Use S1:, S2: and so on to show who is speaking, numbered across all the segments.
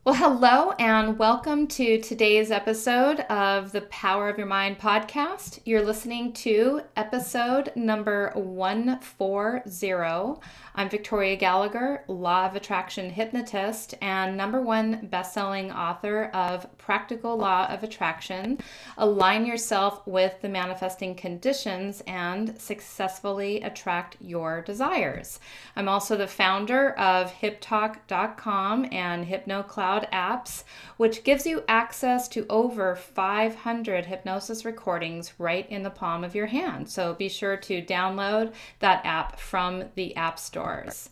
S1: Well, hello and welcome to today's episode of the Power of Your Mind podcast. You're listening to episode number 140. I'm Victoria Gallagher, Law of Attraction hypnotist and number one best-selling author of Practical Law of Attraction. Align yourself with the manifesting conditions and successfully attract your desires. I'm also the founder of HipTalk.com and HypnoCloud apps, which gives you access to over 500 hypnosis recordings right in the palm of your hand. So be sure to download that app from the app stores.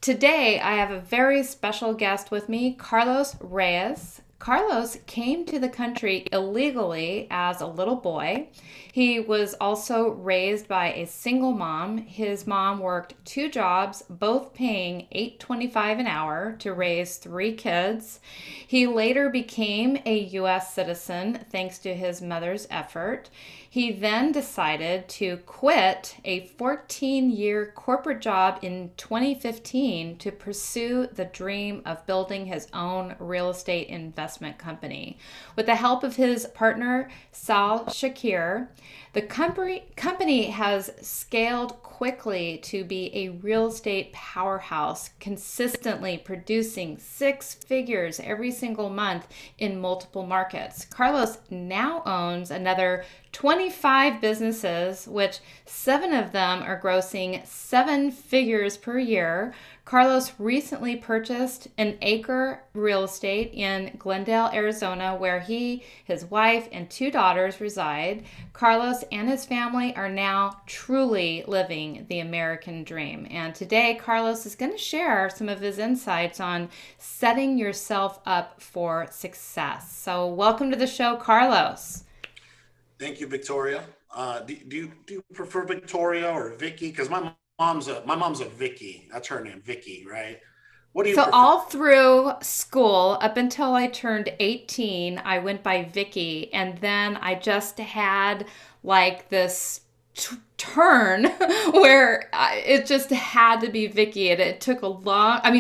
S1: Today, I have a very special guest with me, Carlos Reyes. Carlos came to the country illegally as a little boy. He was also raised by a single mom. His mom worked two jobs, both paying $8.25 an hour to raise three kids. He later became a U.S. citizen thanks to his mother's effort. He then decided to quit a 14-year corporate job in 2015 to pursue the dream of building his own real estate investment company. With the help of his partner, Sal Shakir, the company has scaled quickly to be a real estate powerhouse, consistently producing six figures every single month in multiple markets. Carlos now owns another 25 businesses, which 7 of them are grossing 7 figures per year. Carlos recently purchased an acre real estate in Glendale, Arizona, where he, his wife, and 2 daughters reside. Carlos and his family are now truly living the American dream. And today, Carlos is going to share some of his insights on setting yourself up for success. So welcome to the show, Carlos.
S2: Thank you, Victoria. Do you prefer Victoria or Vicky? Because my mom's a Vicky. That's her name, Vicky, right? What do you
S1: So
S2: prefer?
S1: all through school, up until I turned 18, I went by Vicky, and then I just had like this turn where it just had to be Vicky. It took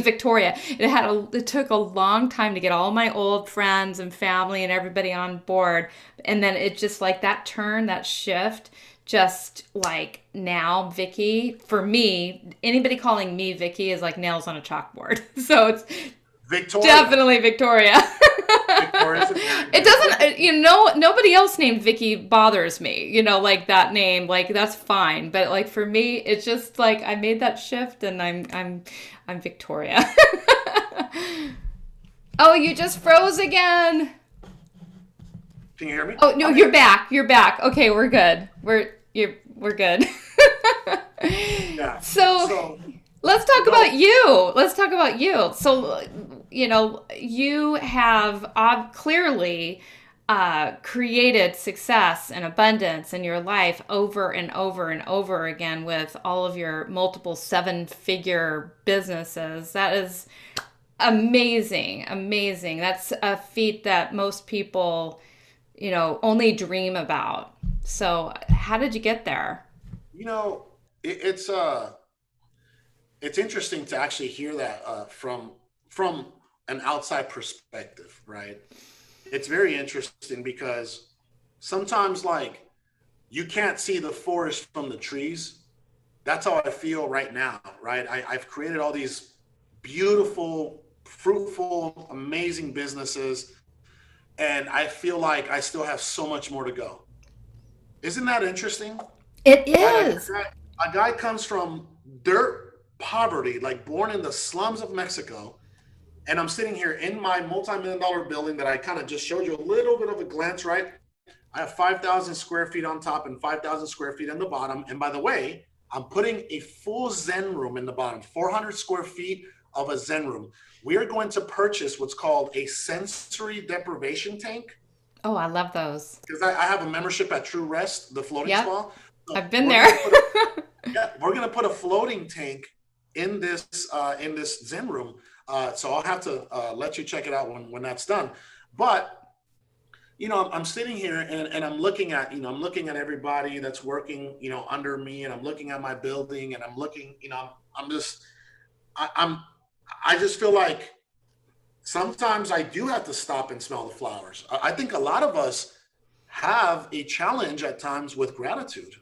S1: Victoria. It took a long time to get all my old friends and family and everybody on board, and then it just like that turn, that shift. Just like now, Vicky, for me, anybody calling me Vicky is like nails on a chalkboard. So it's
S2: Victoria.
S1: definitely Victoria.
S2: Victoria's a very
S1: It
S2: beautiful.
S1: doesn't, nobody else named Vicky bothers me, like that name, like that's fine. But like for me, it's just like I made that shift and I'm Victoria. Oh, you just froze again.
S2: Can you hear me?
S1: Oh no,
S2: Okay.
S1: you're back. You're back. Okay, we're good. We're good.
S2: Yeah.
S1: So
S2: So
S1: let's talk
S2: no,
S1: about you. Let's talk about you. So, you have clearly created success and abundance in your life over and over and over again with all of your multiple 7-figure businesses. That is amazing. Amazing. That's a feat that most people, only dream about. So, how did you get there?
S2: you know, it, it's uh, it's interesting to actually hear that from an outside perspective, right? It's very interesting because sometimes, like, you can't see the forest from the trees. That's how I feel right now, right? I've created all these beautiful, fruitful, amazing businesses, and I feel like I still have so much more to go. Isn't that interesting?
S1: It
S2: Right?
S1: is.
S2: A guy comes from dirt poverty, like born in the slums of Mexico, and I'm sitting here in my multi-million dollar building that I kind of just showed you a little bit of a glance, right? I have 5,000 square feet on top and 5,000 square feet on the bottom. And by the way, I'm putting a full Zen room in the bottom, 400 square feet of a Zen room. We are going to purchase what's called a sensory deprivation tank
S1: Oh, I love those.
S2: because I have a membership at True Rest, the floating
S1: Yep,
S2: spa. So
S1: I've been there.
S2: we're gonna put a floating tank in this Zen room. So I'll have to let you check it out when that's done. But I'm sitting here and I'm looking at, I'm looking at everybody that's working, under me, and I'm looking at my building, and I'm looking, I'm just, I, I'm, I just feel like sometimes I do have to stop and smell the flowers. I think a lot of us have a challenge at times with gratitude,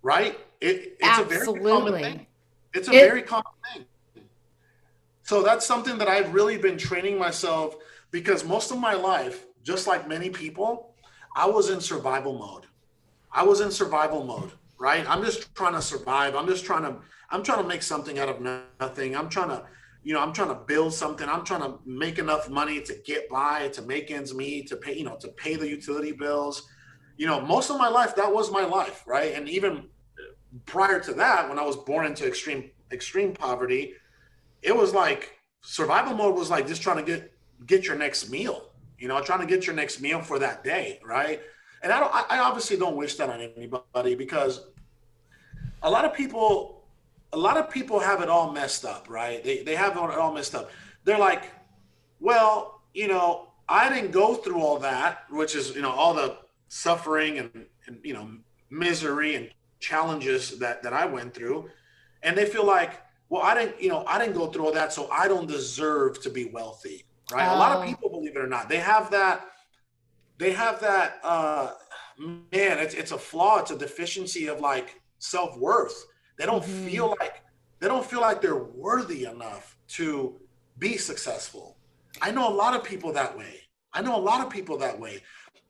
S2: right? It's a very common thing.
S1: Absolutely.
S2: It's a very
S1: It
S2: common thing. So that's something that I've really been training myself, because most of my life, just like many people, I was in survival mode. I was in survival mode, right? I'm just trying to survive. I'm trying to make something out of nothing. I'm trying to build something. I'm trying to make enough money to get by, to make ends meet, to pay, to pay the utility bills. Most of my life, that was my life, right? And even prior to that, when I was born into extreme poverty, it was like survival mode was like just trying to get your next meal, trying to get your next meal for that day, right? And I obviously don't wish that on anybody, because a lot of people have it all messed up, right? They have it all messed up. They're like, well, I didn't go through all that, which is, all the suffering and misery and challenges that I went through. And they feel like, well, I didn't go through all that, so I don't deserve to be wealthy, right? A lot of
S1: oh
S2: people, believe it or not, they have that man, it's a flaw. It's a deficiency of like self-worth. They don't
S1: mhm.
S2: feel like they don't feel like they're worthy enough to be successful. I know a lot of people that way.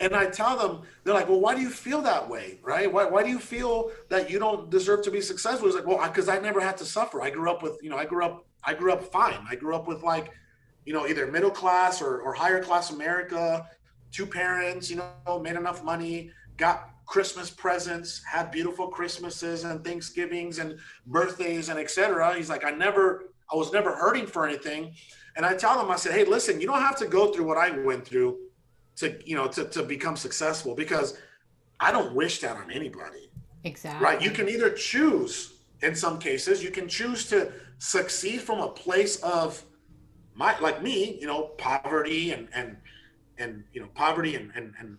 S2: And I tell them, they're like, well, why do you feel that way? Right? Why do you feel that you don't deserve to be successful? It's like, well, because I never had to suffer. I grew up with, I grew up fine. I grew up with like, either middle class or higher class America, two parents, made enough money, got Christmas presents, had beautiful Christmases and Thanksgivings and birthdays and etc. He's like, I was never hurting for anything. And I tell them, I said, hey, listen, you don't have to go through what I went through to become successful, because I don't wish that on anybody, right? You
S1: Exactly.
S2: can either choose, in some cases, you can choose to succeed from a place of like me, poverty and poverty and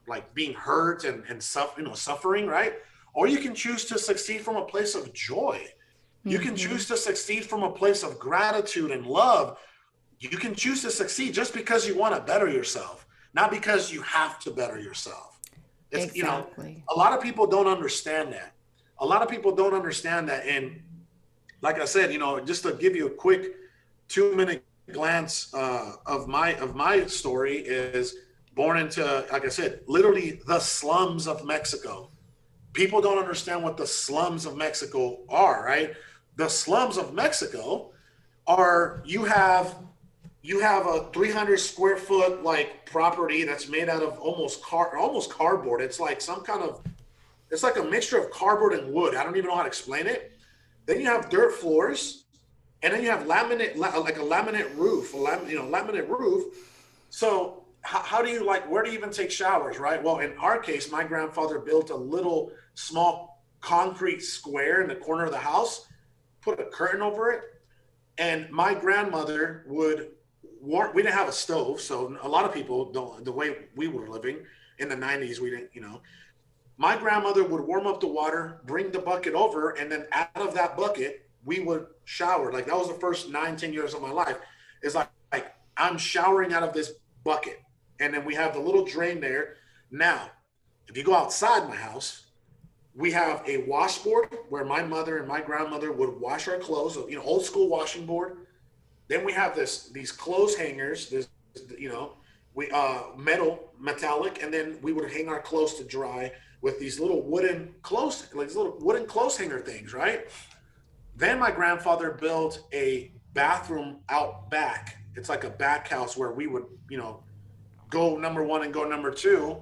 S2: like being hurt and suffering, right? Or you can choose to succeed from a place of joy. You can
S1: Mhm.
S2: choose to succeed from a place of gratitude and love. You can choose to succeed just because you want to better yourself, not because you have to better yourself. It's,
S1: Exactly.
S2: a lot of people don't understand that. A lot of people don't understand that. And like I said, just to give you a quick 2-minute glance of my story, is born into, like I said, literally the slums of Mexico. People don't understand what the slums of Mexico are, right? The slums of Mexico are, you have a 300 square foot like property that's made out of almost cardboard. It's like it's like a mixture of cardboard and wood. I don't even know how to explain it. Then you have dirt floors, and then you have like a laminate roof, laminate roof. So how do you, like, where do you even take showers, right? Well, in our case, my grandfather built a little small concrete square in the corner of the house, put a curtain over it, and my grandmother would warm. We didn't have a stove, so a lot of people don't. The way we were living in the 90s, we didn't. My grandmother would warm up the water, bring the bucket over, and then out of that bucket we would shower. Like, that was the first 9-10 years of my life. It's like I'm showering out of this bucket, and then we have the little drain there. Now, if you go outside my house, we have a washboard where my mother and my grandmother would wash our clothes, old school washing board. Then we have these clothes hangers, you know, we metallic, and then we would hang our clothes to dry with these little wooden clothes, like these little wooden clothes hanger things, right? Then my grandfather built a bathroom out back. It's like a back house where we would, go number one and go number two,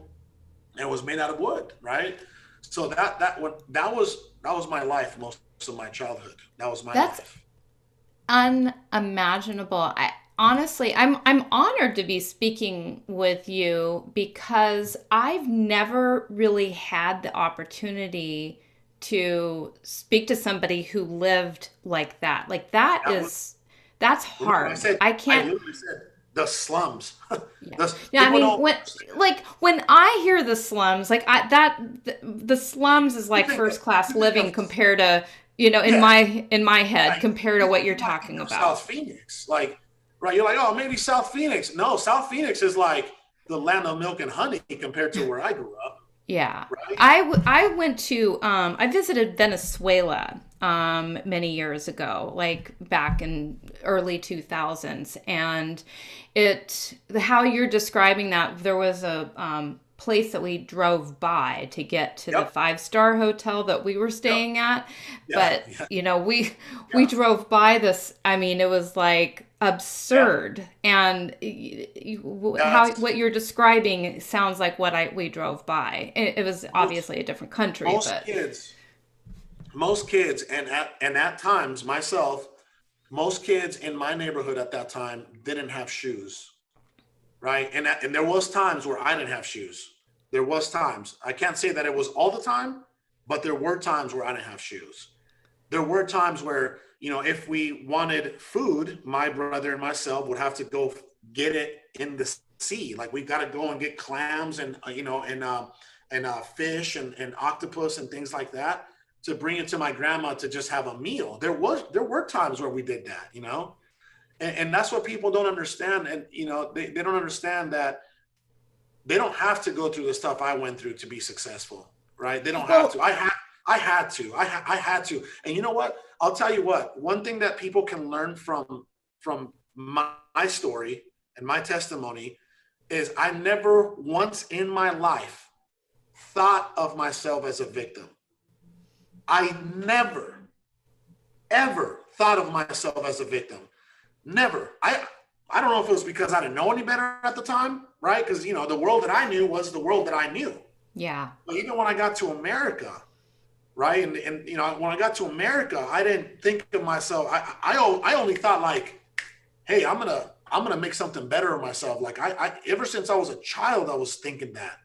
S2: and it was made out of wood, right? So that was my life most of my childhood. That was my
S1: That's
S2: life.
S1: unimaginable. I honestly, I'm honored to be speaking with you because I've never really had the opportunity to speak to somebody who lived like that. Like
S2: That was,
S1: that's
S2: remember, I
S1: hard.
S2: said
S1: I
S2: I
S1: can't.
S2: literally said the slums.
S1: Yeah.
S2: the
S1: Yeah, I
S2: people
S1: mean,
S2: don't understand.
S1: when I hear the slums, like the slums is
S2: You
S1: like
S2: think of
S1: first class
S2: you think
S1: living
S2: of
S1: compared to, in
S2: yeah,
S1: my head
S2: right.
S1: compared to
S2: You,
S1: what you're
S2: you might think
S1: talking
S2: of
S1: about.
S2: South Phoenix, like right? You're like, oh, maybe South Phoenix. No, South Phoenix is like the land of milk and honey compared to where I grew up,
S1: Yeah.
S2: right?
S1: I went to, I visited Venezuela many years ago, like back in early 2000s. And how you're describing that, there was a place that we drove by to get to the
S2: Yep,
S1: five-star hotel that we were
S2: yep,
S1: staying at.
S2: yeah,
S1: But,
S2: yeah,
S1: we
S2: yeah,
S1: drove by this, I mean, it was like
S2: yeah.
S1: absurd. And how
S2: That's
S1: what you're describing sounds like what I we drove by. It was
S2: most
S1: obviously a different country,
S2: most
S1: but
S2: kids, most kids, and at times myself, most kids in my neighborhood at that time didn't have shoes, right? And there was times where I didn't have shoes. There was times. I can't say that it was all the time, but there were times where I didn't have shoes. There were times where, if we wanted food, my brother and myself would have to go get it in the sea. Like we got to go and get clams and fish and octopus and things like that to bring it to my grandma to just have a meal. There were times where we did that, and that's what people don't understand. And they don't understand that they don't have to go through the stuff I went through to be successful, right? They don't have
S1: well,
S2: to. I had to. And you know what? I'll tell you what. One thing that people can learn from my story and my testimony is I never once in my life thought of myself as a victim. I never ever thought of myself as a victim. Never. I don't know if it was because I didn't know any better at the time, right? Because the world that I knew was the world that I knew.
S1: yeah.
S2: But even when I got to America, right, and when I got to America, I didn't think of myself. I only thought like, hey, I'm gonna make something better of myself. Like I ever since I was a child, I was thinking that,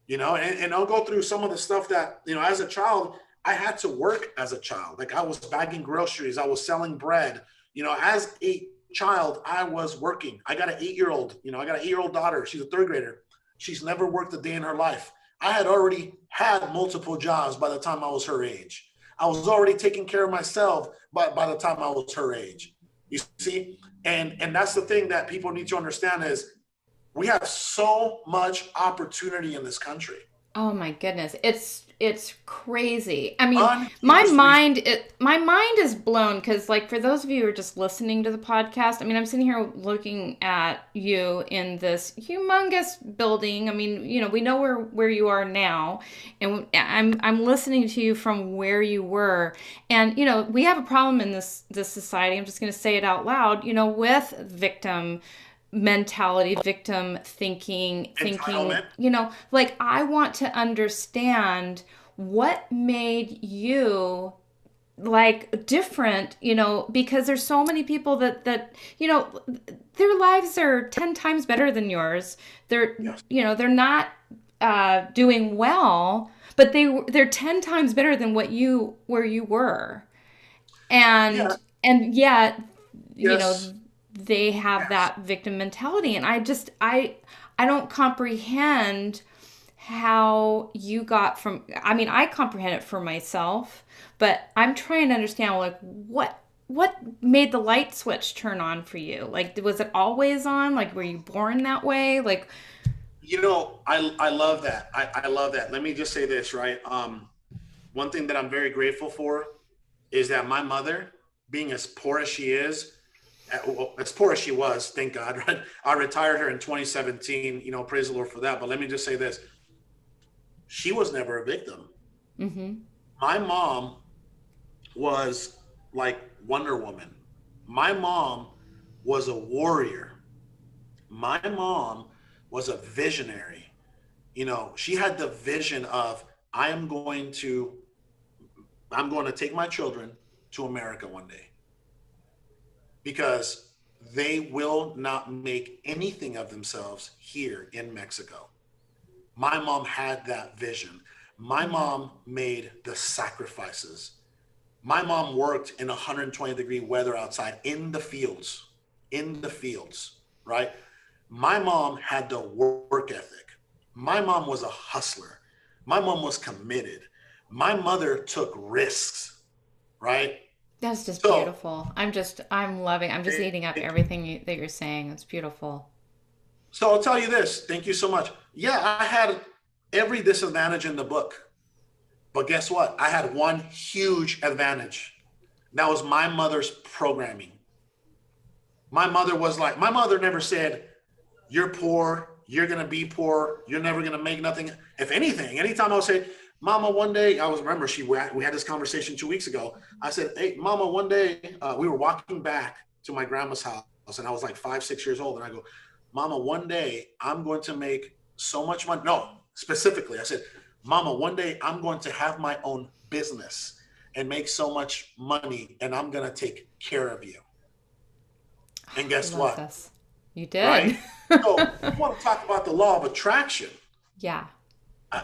S2: and I'll go through some of the stuff that as a child I had to work as a child. Like I was bagging groceries, I was selling bread. As a child, I was working. I got an 8-year-old. I got an 8-year-old daughter. She's a third grader. She's never worked a day in her life. I had already had multiple jobs by the time I was her age. I was already taking care of myself by the time I was her age. You see? And that's the thing that people need to understand is we have so much opportunity in this country.
S1: Oh my goodness. It's crazy. I mean,
S2: Unused resources.
S1: my mind is blown cuz like for those of you who are just listening to the podcast, I mean, I'm sitting here looking at you in this humongous building. I mean, we know where you are now, and I'm listening to you from where you were. And we have a problem in this society. I'm just going to say it out loud, with victim mentality, victim thinking,
S2: Entitlement.
S1: like I want to understand what made you like different, because there's so many people that their lives are 10 times better than yours. They're
S2: Yes.
S1: they're not doing well, but they're 10 times better than where you were.
S2: Yeah.
S1: And yet, you know,
S2: Yes.
S1: they have
S2: Yes.
S1: that victim mentality. And I don't comprehend how you got from, I mean, I comprehend it for myself, but I'm trying to understand like what made the light switch turn on for you? Like, was it always on? Like, were you born that way? Like,
S2: I love that. I love that. Let me just say this, right? One thing that I'm very grateful for is that my mother, being as poor as she is, well, as poor as she was, thank God, right? I retired her in 2017, praise the Lord for that. But let me just say this. She was never a victim.
S1: mm-hmm.
S2: My mom was like Wonder Woman. My mom was a warrior. My mom was a visionary. She had the vision of I am going to take my children to America one day because they will not make anything of themselves here in Mexico. My mom had that vision. My
S1: Yeah.
S2: mom made the sacrifices. My mom worked in 120-degree weather outside in the fields, right? My mom had the work ethic. My mom was a hustler. My mom was committed. My mother took risks, right?
S1: That's just
S2: So
S1: beautiful. I'm just eating up
S2: thank you.
S1: everything that you're saying. It's beautiful.
S2: So I'll tell you this. Thank you so much. Yeah, I had every disadvantage in the book, but guess what? I had one huge advantage. That was my mother's programming. My mother never said, you're poor, you're going to be poor, you're never going to make nothing. If anything, anytime I would say, Mama, one day, remember, we had this conversation 2 weeks ago. I said, hey, Mama, one day, we were walking back to my grandma's house, and I was like 5, 6 years old. And I go, Mama, one day I'm going to make so much money. No, specifically, I said, Mama, one day I'm going to have my own business and make so much money, and I'm going to take care of you. And
S1: I
S2: guess
S1: love
S2: what?
S1: this. You
S2: Right?
S1: did.
S2: So you want to talk about the law of attraction.
S1: Yeah.
S2: Uh,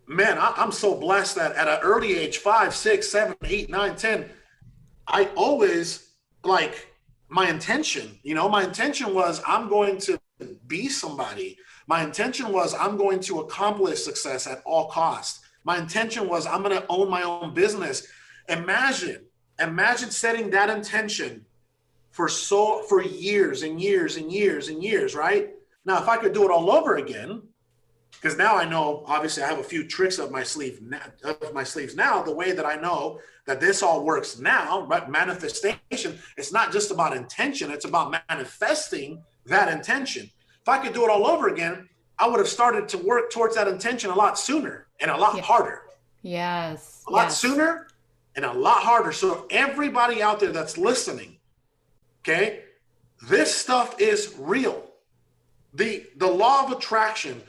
S2: Man, I'm so blessed that at an early age, 5, 6, 7, 8, 9, 10, I always like my intention was I'm going to be somebody. My intention was I'm going to accomplish success at all costs. My intention was I'm going to own my own business. Imagine, imagine setting that intention for years and years and years and years, right? Now, if I could do it all over again, because now I know, obviously, I have a few tricks up my sleeves now. The way that I know that this all works now, but manifestation, it's not just about intention; it's about manifesting that intention. If I could do it all over again, I would have started to work towards that intention a lot sooner and a lot
S1: Yeah.
S2: harder,
S1: Yes.
S2: a lot
S1: Yes.
S2: sooner and a lot harder. So everybody out there that's listening, okay, this stuff is real. The law of attraction,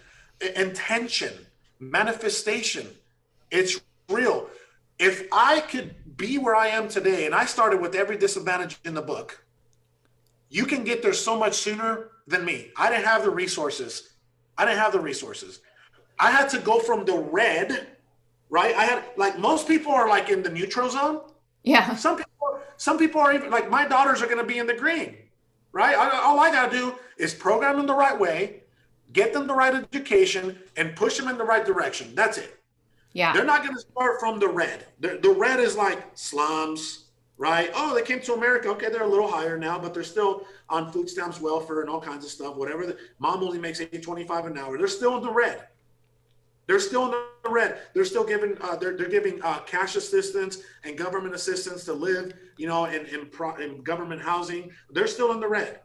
S2: intention, manifestation, it's real. If I could be where I am today, and I started with every disadvantage in the book, you can get there so much sooner than me. I didn't have the resources. I didn't have the resources. I had to go from the red, right? I had, like, most people are like in the neutral zone.
S1: Yeah.
S2: Some people are even like, my daughters are going to be in the green, right? All I got to do is program them the right way, get them the right education, and push them in the right direction. That's it.
S1: Yeah.
S2: They're not going to start from the red. The red is like slums, right? Oh, they came to America. Okay, they're a little higher now, but they're still on food stamps, welfare, and all kinds of stuff. Whatever. Mom only makes $8.25 an hour. They're still in the red. They're still in the red. They're still giving they're giving cash assistance and government assistance to live, in government housing. They're still in the red.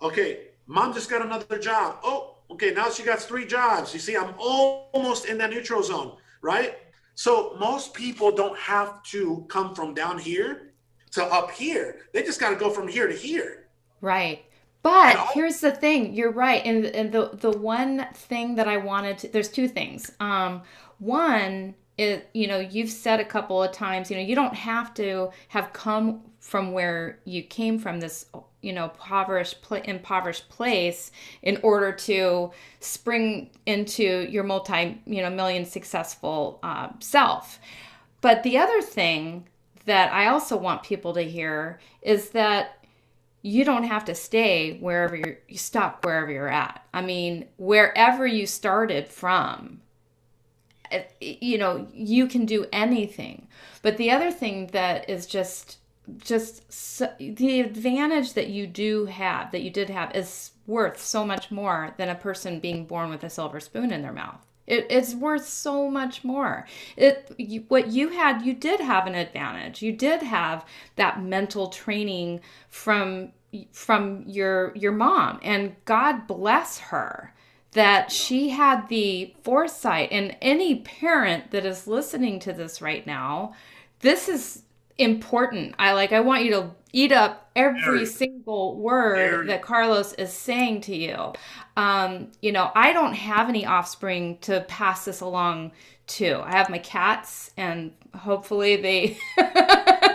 S2: Okay, mom just got another job. Oh, okay, now she got 3 jobs. You see, I'm almost in that neutral zone, right? So most people don't have to come from down here to up here. They just got to go from here to here.
S1: Right.
S2: And
S1: But
S2: all,
S1: here's the thing, you're right. And the one thing that I wanted to, there's two things. One is, you've said a couple of times, you don't have to have come from where you came from, this, impoverished place, in order to spring into your million successful self. But the other thing that I also want people to hear is that you don't have to stay wherever you stuck wherever you're at. I mean, wherever you started from, you can do anything. But the other thing that is the advantage that you did have is worth so much more than a person being born with a silver spoon in their mouth. It's worth so much more. What you had, you did have an advantage. You did have that mental training from your mom, and God bless her that she had the foresight. And any parent that is listening to this right now, this is important. I want you to eat up every single word that Carlos is saying to you. I don't have any offspring to pass this along to. I have my cats, and hopefully they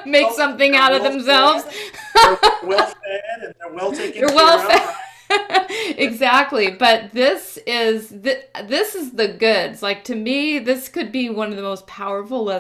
S1: make something out of themselves.
S2: They're well fed and they're well taken
S1: They're well
S2: care
S1: fed.
S2: of.
S1: Exactly. But this is the goods. Like, to me, this could be one of the most powerful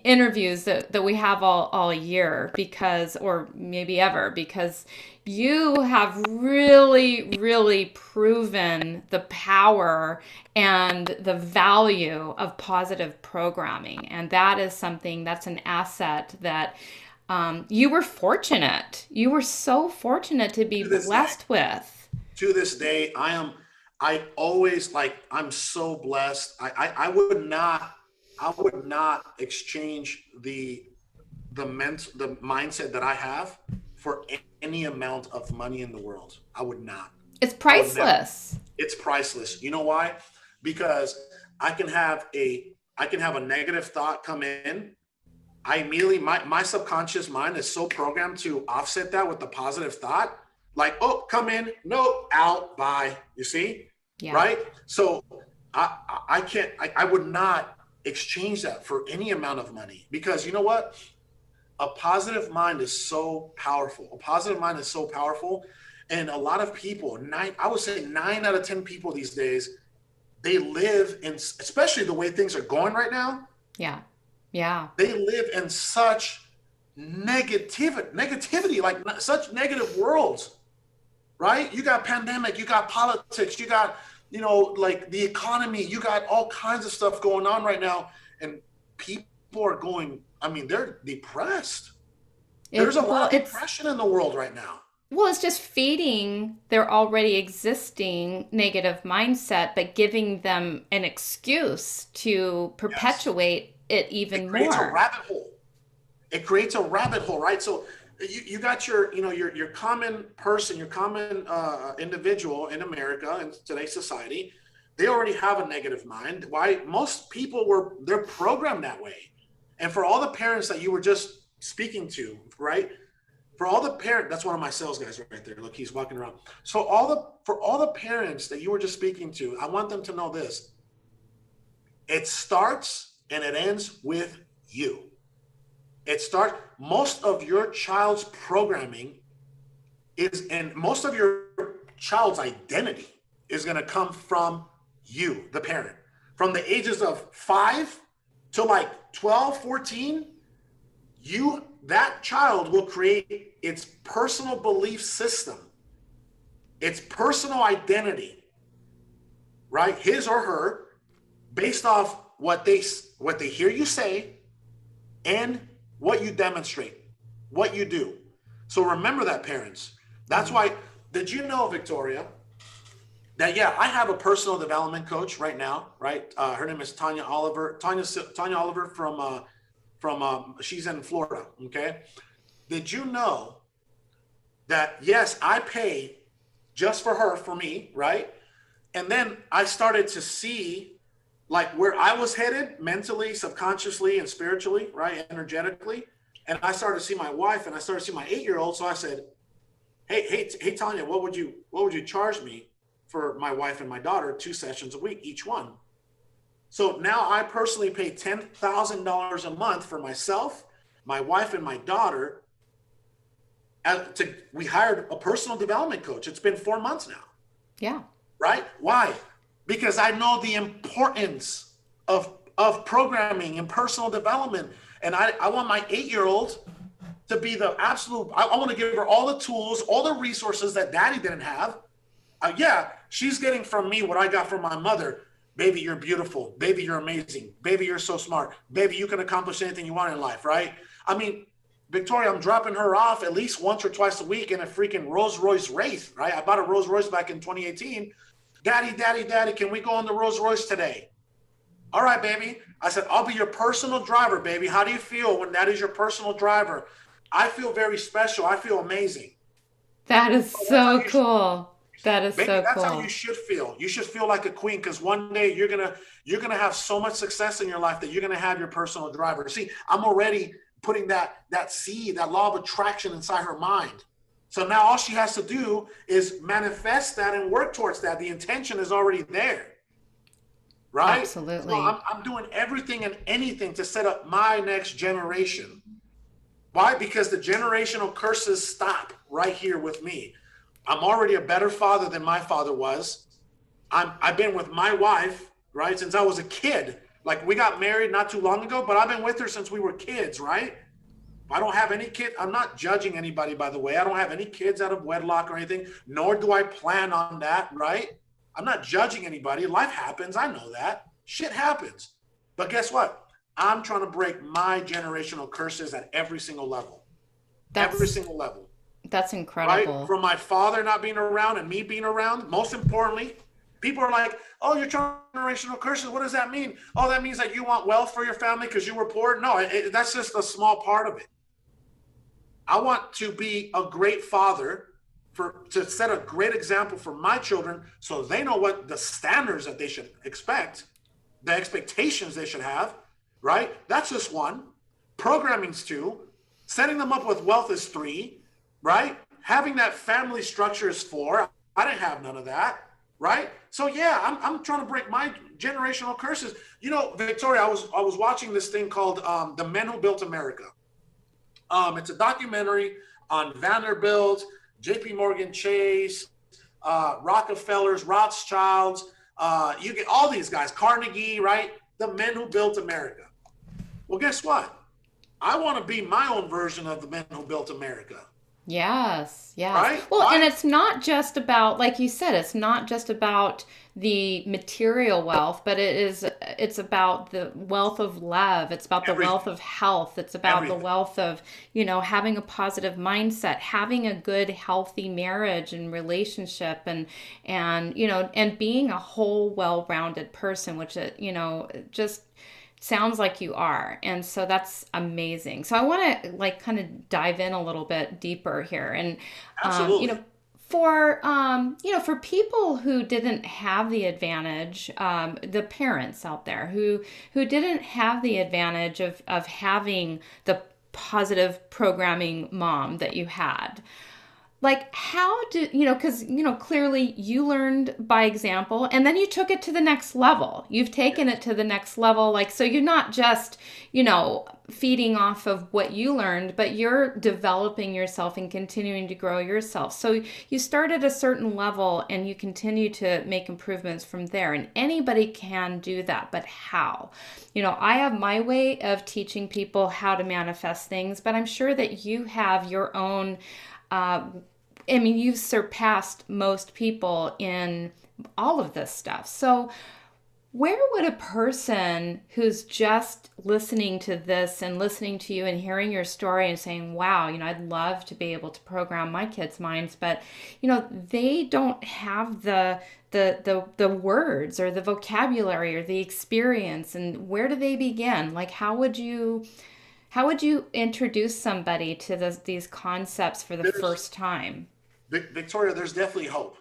S1: interviews that we have all year, because, or maybe ever, because you have really proven the power and the value of positive programming. And that is something that's an asset that you were fortunate. You were so fortunate to be
S2: To this day,
S1: blessed with.
S2: to this day, I always like, I'm so blessed. I would not exchange the mindset that I have for any amount of money in the world. I would not.
S1: It's
S2: I would never.
S1: priceless.
S2: It's priceless. You know why? Because I can have a negative thought come in. I immediately, my subconscious mind is so programmed to offset that with the positive thought, like, oh, come in, no, out, bye. You see,
S1: Yeah.
S2: right? So I can't, I would not exchange that for any amount of money, because you know what? A positive mind is so powerful. A positive mind is so powerful. And a lot of people, I would say 9 out of 10 people these days, they live in, especially the way things are going right now,
S1: Yeah. Yeah.
S2: they live in such negativity, like such negative worlds, right? You got pandemic, you got politics, you got, like the economy, you got all kinds of stuff going on right now. And people are going, I mean, they're depressed. There's a lot
S1: Well,
S2: of depression in the world right now.
S1: it's just feeding their already existing negative mindset, but giving them an excuse to
S2: Yes.
S1: perpetuate it
S2: It
S1: even
S2: creates a
S1: more.
S2: rabbit hole. It creates a rabbit hole, right? So you got your common person, your common individual in America in today's society. They already have a negative mind. Why? Most people they're programmed that way. And for all the parents that you were just speaking to, right? For all the parents, that's one of my sales guys right there. Look, he's walking around. So for all the parents that you were just speaking to, I want them to know this. It starts and it ends with you. Most of your child's programming and most of your child's identity is going to come from you, the parent. From the ages of 5 to like 12, 14, that child will create its personal belief system, its personal identity, right? His or her, based off what they hear you say and what you demonstrate, what you do. So remember that, parents. That's why, did you know, Victoria, that, yeah, I have a personal development coach right now, right? Her name is Tanya Oliver. Tanya Oliver from she's in Florida, okay? Did you know that, yes, I pay just for her, for me, right? And then I started to see like where I was headed mentally, subconsciously, and spiritually, right? Energetically. And I started to see my wife and I started to see my 8-year-old. So I said, hey, Tanya, what would you charge me for my wife and my daughter 2 sessions a week, each one? So now I personally pay $10,000 a month for myself, my wife, and my daughter. We hired a personal development coach. It's been 4 months now.
S1: Yeah.
S2: Right? Why? Because I know the importance of programming and personal development. And I want my 8-year-old to be the absolute, I want to give her all the tools, all the resources that daddy didn't have. Yeah, she's getting from me what I got from my mother. Baby, you're beautiful. Baby, you're amazing. Baby, you're so smart. Baby, you can accomplish anything you want in life, right? I mean, Victoria, I'm dropping her off at least once or twice a week in a freaking Rolls Royce Wraith, right? I bought a Rolls Royce back in 2018. Daddy, can we go on the Rolls Royce today? All right, baby. I said, I'll be your personal driver, baby. How do you feel when that is your personal driver? I feel very special. I feel amazing.
S1: That is so cool. That is
S2: Baby,
S1: so
S2: that's how
S1: cool.
S2: you should feel. You should feel like a queen, because one day you're gonna have so much success in your life that you're gonna have your personal driver. See, I'm already putting that seed, that law of attraction inside her mind. So now all she has to do is manifest that and work towards that. The intention is already there, right? So
S1: Absolutely.
S2: I'm doing everything and anything to set up my next generation. Why? Because the generational curses stop right here with me. I'm already a better father than my father was. I've been with my wife, right, since I was a kid. Like, we got married not too long ago, but I've been with her since we were kids, right? I don't have any kids. I'm not judging anybody, by the way. I don't have any kids out of wedlock or anything, nor do I plan on that, right? I'm not judging anybody. Life happens. I know that. Shit happens. But guess what? I'm trying to break my generational curses at every single level. Every
S1: That's
S2: single level.
S1: that's
S2: Right?
S1: incredible.
S2: From my father not being around and me being around. Most importantly, people are like, oh, you're generational curses. What does that mean? Oh, that means that you want wealth for your family because you were poor. No, that's just a small part of it. I want to be a great father to set a great example for my children so they know what the standards that they should expect, the expectations they should have, right? That's just one. Programming's two. Setting them up with wealth is three, right? Having that family structure is four. I didn't have none of that, right? So yeah, I'm trying to break my generational curses. You know, Victoria, I was watching this thing called The Men Who Built America. It's a documentary on Vanderbilt, J.P. Morgan Chase, Rockefellers, Rothschilds. You get all these guys, Carnegie, right? The men who built America. Well, guess what? I want to be my own version of the men who built America.
S1: Yes, yes.
S2: Right?
S1: Well, and
S2: Why?
S1: it's not just about, like you said, it's not just about the material wealth, but it's about the wealth of love. It's about the wealth
S2: Everything.
S1: of health. It's about the
S2: Everything.
S1: wealth of, having a positive mindset, having a good, healthy marriage and relationship and being a whole, well-rounded person, which just sounds like you are. And so that's amazing. So I want to like kind of dive in a little bit deeper here. And
S2: Absolutely.
S1: for people who didn't have the advantage, the parents out there who didn't have the advantage of having the positive programming mom that you had, like how do because clearly you learned by example, and then you took it to the next level. You've taken it
S2: Yes.
S1: to the next level, like, so you're not just feeding off of what you learned, but you're developing yourself and continuing to grow yourself. So you start at a certain level and you continue to make improvements from there, and anybody can do that. But how? I have my way of teaching people how to manifest things, but I'm sure that you have your own. You've surpassed most people in all of this stuff. So, where would a person who's just listening to this and listening to you and hearing your story and saying, wow, I'd love to be able to program my kids' minds, but, they don't have the words or the vocabulary or the experience, and where do they begin? Like, how would you introduce somebody to these concepts for the
S2: There's
S1: first time?
S2: Victoria, there's definitely hope.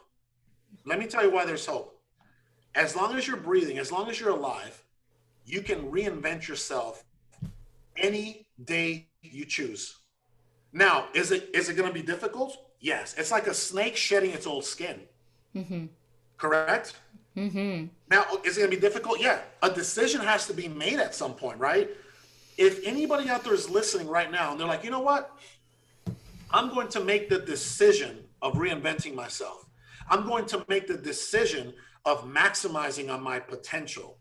S2: Let me tell you why there's hope. As long as you're breathing, as long as you're alive, you can reinvent yourself any day you choose. Now, is it going to be difficult? Yes. It's like a snake shedding its old skin.
S1: Mm-hmm.
S2: Correct?
S1: Mm-hmm.
S2: Now, is it going to be difficult? Yeah. A decision has to be made at some point, right? If anybody out there is listening right now and they're like, you know what? I'm going to make the decision of reinventing myself. I'm going to make the decision of maximizing on my potential.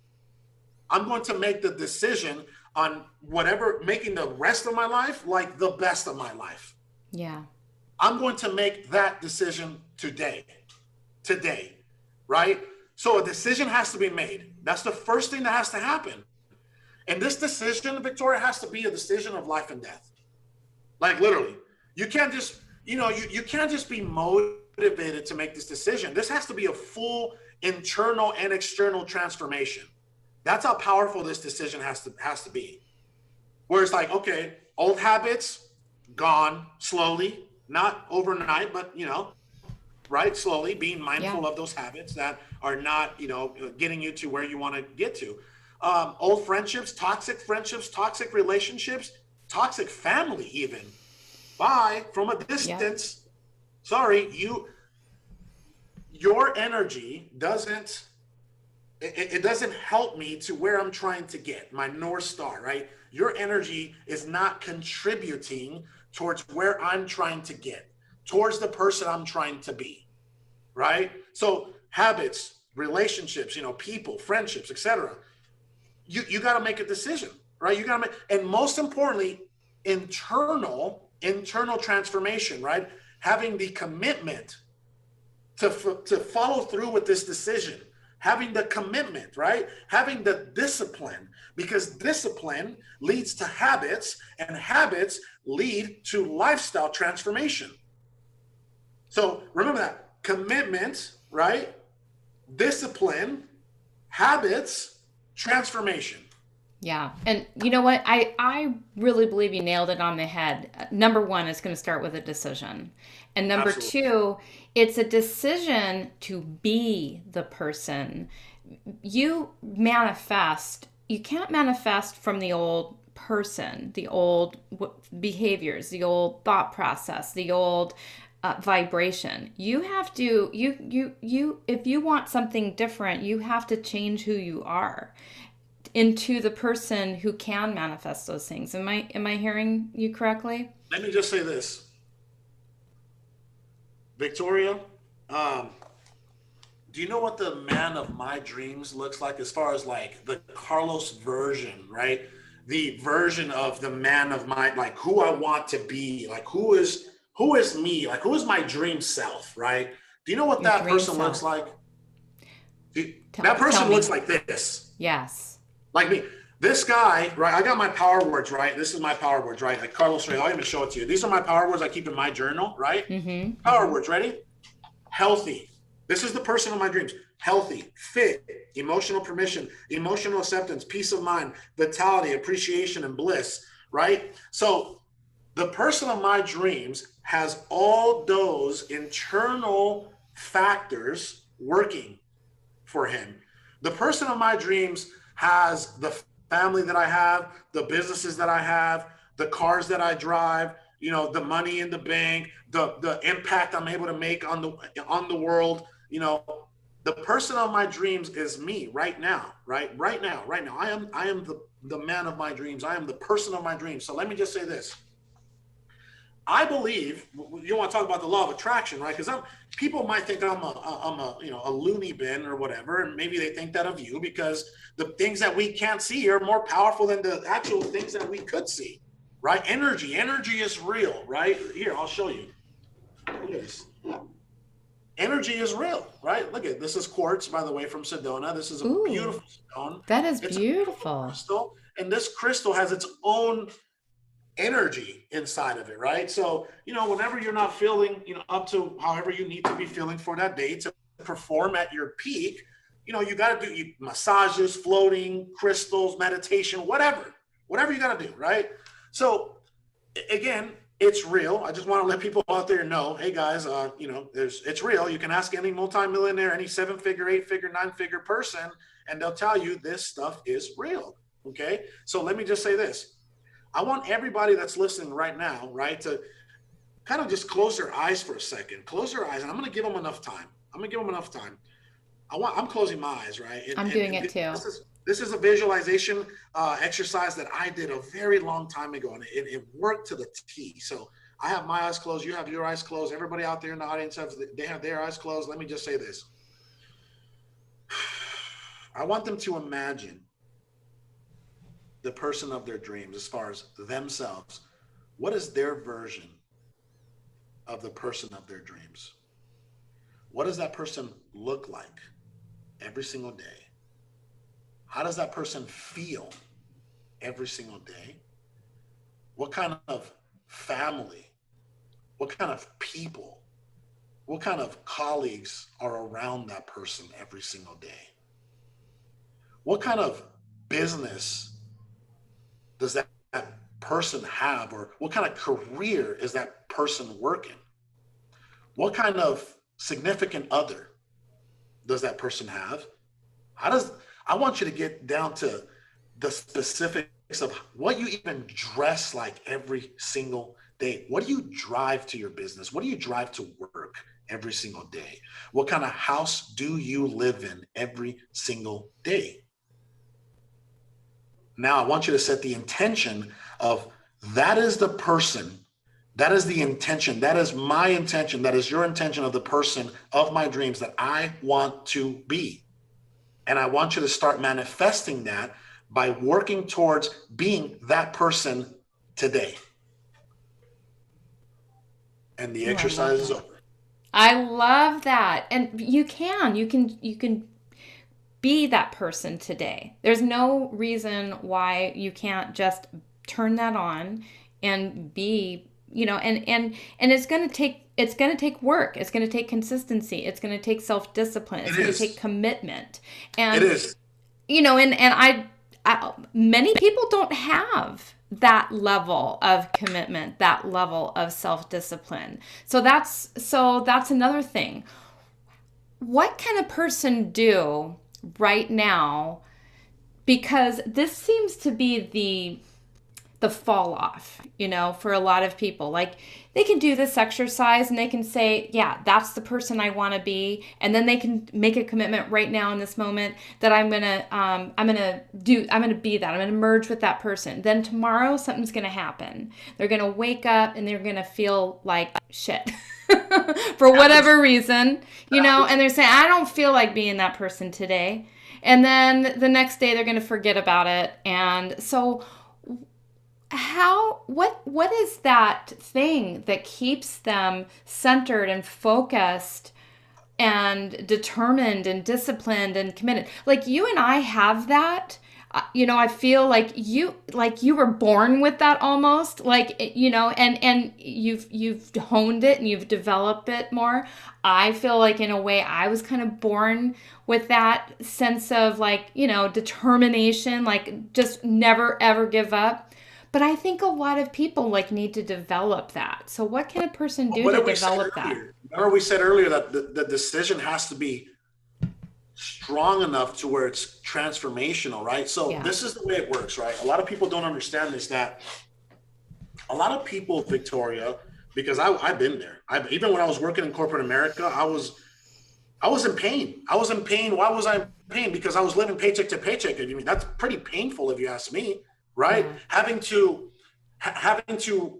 S2: I'm going to make the decision on whatever, making the rest of my life like the best of my life.
S1: Yeah.
S2: I'm going to make that decision today, right? So a decision has to be made. That's the first thing that has to happen. And this decision, Victoria, has to be a decision of life and death. Like, literally. You can't just, you can't just be motivated to make this decision. This has to be a full internal and external transformation. That's how powerful this decision has to be. Where it's like, okay, old habits, gone slowly, not overnight, but right, slowly, being
S1: Yeah.
S2: mindful of those habits that are not, getting you to where you want to get to. Old friendships, toxic relationships, toxic family, even. Bye from a
S1: Yeah.
S2: distance. Sorry, your energy doesn't help me to where I'm trying to get, my North Star, right? Your energy is not contributing towards where I'm trying to get. towards the person I'm trying to be, right? So habits, relationships, people, friendships, etc. You got to make a decision, right? You got to make, and most importantly, internal transformation, right? Having the commitment to follow through with this decision, having the commitment, right? Having the discipline, because discipline leads to habits, and habits lead to lifestyle transformation. So remember that: commitment, right? Discipline, habits, transformation.
S1: Yeah. And you know what? I really believe you nailed it on the head. Number one, it's going to start with a decision. And number
S2: Absolutely.
S1: two, it's a decision to be the person. You manifest, you can't manifest from the old person, the old behaviors, the old thought process, the old vibration. You have to, if you want something different, you have to change who you are into the person who can manifest those things. Am I hearing you correctly?
S2: Let me just say this, Victoria. Um, do you know what the man of my dreams looks like, as far as like the Carlos version, right? The version of the man of my, like, who I want to be, like who is me, like who is my dream self, right? Do you know what
S1: Your
S2: that
S1: dream
S2: person looks
S1: self.
S2: like?
S1: Tell,
S2: That
S1: tell
S2: person looks
S1: me.
S2: like this.
S1: Yes.
S2: Like me. This guy, right? I got my power words, right? This is my power words, right? Like Carlos Reyes, I'll even show it to you. These are my power words I keep in my journal, right?
S1: Mm-hmm.
S2: Power
S1: Mm-hmm.
S2: words, ready? Healthy. This is the person of my dreams. Healthy, fit, emotional permission, emotional acceptance, peace of mind, vitality, appreciation, and bliss, right? So the person of my dreams has all those internal factors working for him. The person of my dreams has the family that I have, the businesses that I have, the cars that I drive, the money in the bank, the impact I'm able to make on the world. The person of my dreams is me right now, right now, right now. I am the man of my dreams. I am the person of my dreams. So let me just say this: I believe you want to talk about the law of attraction, right? Because people might think I'm a loony bin or whatever, and maybe they think that of you, because the things that we can't see are more powerful than the actual things that we could see, right? Energy is real, right? Here, I'll show you. Look at this. Energy is real, right? Look at this. Is quartz, by the way, from Sedona. This is a
S1: Ooh,
S2: beautiful stone.
S1: that is
S2: It's a beautiful
S1: beautiful.
S2: crystal, and this crystal has its own energy inside of it, right? So, whenever you're not feeling, up to however you need to be feeling for that day to perform at your peak, you got to do massages, floating, crystals, meditation, whatever you got to do, right? So, again, it's real. I just want to let people out there know, hey guys, it's real. You can ask any multimillionaire, any 7-figure, 8-figure, 9-figure person, and they'll tell you this stuff is real. Okay. So let me just say this. I want everybody that's listening right now, right, to kind of just close their eyes for a second. Close their eyes, and I'm going to give them enough time. I'm closing my eyes, right?
S1: I'm doing it too.
S2: This is a visualization exercise that I did a very long time ago, and it worked to the T. So I have my eyes closed. You have your eyes closed. Everybody out there in the audience they have their eyes closed. Let me just say this. I want them to imagine the person of their dreams, as far as themselves. What is their version of the person of their dreams? What does that person look like every single day? How does that person feel every single day? What kind of family, what kind of people, what kind of colleagues are around that person every single day? What kind of business does that person have, or what kind of career is that person working? What kind of significant other does that person have? I want you to get down to the specifics of what you even dress like every single day. What do you drive to your business? What do you drive to work every single day? What kind of house do you live in every single day? Now, I want you to set the intention of that is the person That is the intention. That is my intention. That is your intention of the person of my dreams that I want to be. And I want you to start manifesting that by working towards being that person today. And the
S1: Oh, I love
S2: exercise is
S1: that.
S2: over.
S1: I love that. And you can be that person today. There's no reason why you can't just turn that on and be, and it's going to take work. It's going to take consistency. It's going to take self-discipline. It's
S2: It
S1: going to take
S2: is.
S1: commitment.
S2: It
S1: And
S2: is.
S1: and I many people don't have that level of commitment, that level of self-discipline. So that's another thing. What can a person do right now, because this seems to be the fall off, for a lot of people. Like, they can do this exercise and they can say, yeah, that's the person I want to be, and then they can make a commitment right now in this moment that I'm gonna be that. I'm gonna merge with that person. Then tomorrow something's gonna happen. They're gonna wake up and they're gonna feel like shit. For whatever reason, and they're saying, I don't feel like being that person today. And then the next day they're going to forget about it. And so what is that thing that keeps them centered and focused and determined and disciplined and committed? Like, you and I have that. I feel like you were born with that, almost, and you've honed it and you've developed it more. I feel like, in a way, I was kind of born with that sense of, determination, like, just never ever give up. But I think a lot of people, need to develop that. So what can a person do
S2: What
S1: to
S2: did we say
S1: develop that?
S2: earlier? Remember, we said earlier that the decision has to be strong enough to where it's transformational, right? So
S1: Yeah.
S2: this is the way it works, right? A lot of people don't understand this, that a lot of people, Victoria, because I've been there. Even when I was working in corporate America, I was in pain. I was in pain. Why was I in pain? Because I was living paycheck to paycheck. I mean, that's pretty painful if you ask me, right?
S1: Yeah.
S2: Having to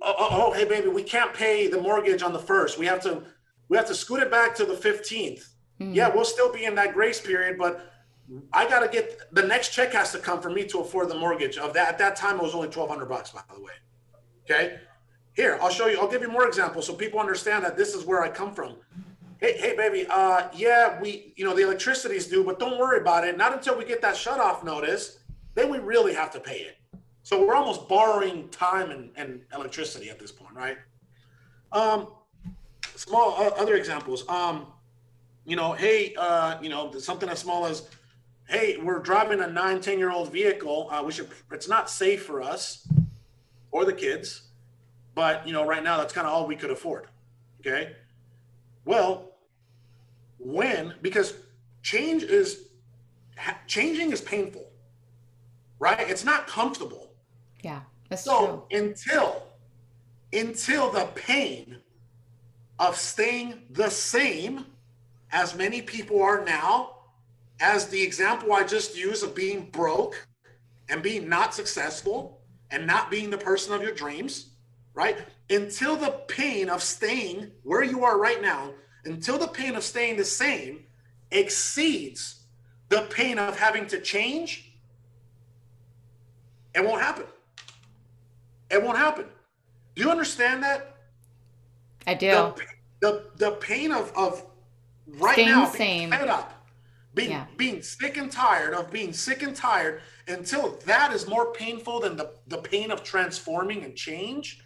S2: oh, hey baby, we can't pay the mortgage on the first. We have to scoot it back to the 15th. Yeah,
S1: Mm.
S2: we'll still be in that grace period, but I got to get the next check has to come for me to afford the mortgage of that. At that time, it was only $1,200, by the way. Okay. Here, I'll show you. I'll give you more examples so people understand that this is where I come from. Hey, baby. Yeah, the electricity's due, but don't worry about it. Not until we get that shut off notice, then we really have to pay it. So we're almost borrowing time and electricity at this point, right? Um, Small other examples. Hey, something as small as, hey, we're driving a 9, 10-year-old vehicle. It's not safe for us or the kids, but right now that's kind of all we could afford. Okay. Well, because change is changing is painful, right? It's not comfortable.
S1: Yeah, that's true.
S2: So until the pain of staying the same, as many people are now, as the example I just used of being broke and being not successful and not being the person of your dreams, right? Until the pain of staying where you are right now, until the pain of staying the same exceeds the pain of having to change, it won't happen. It won't happen. Do you understand that?
S1: I do.
S2: The pain of right
S1: Staying the
S2: now being
S1: same.
S2: fed up,
S1: Yeah.
S2: being sick and tired of being sick and tired, until that is more painful than the pain of transforming and change,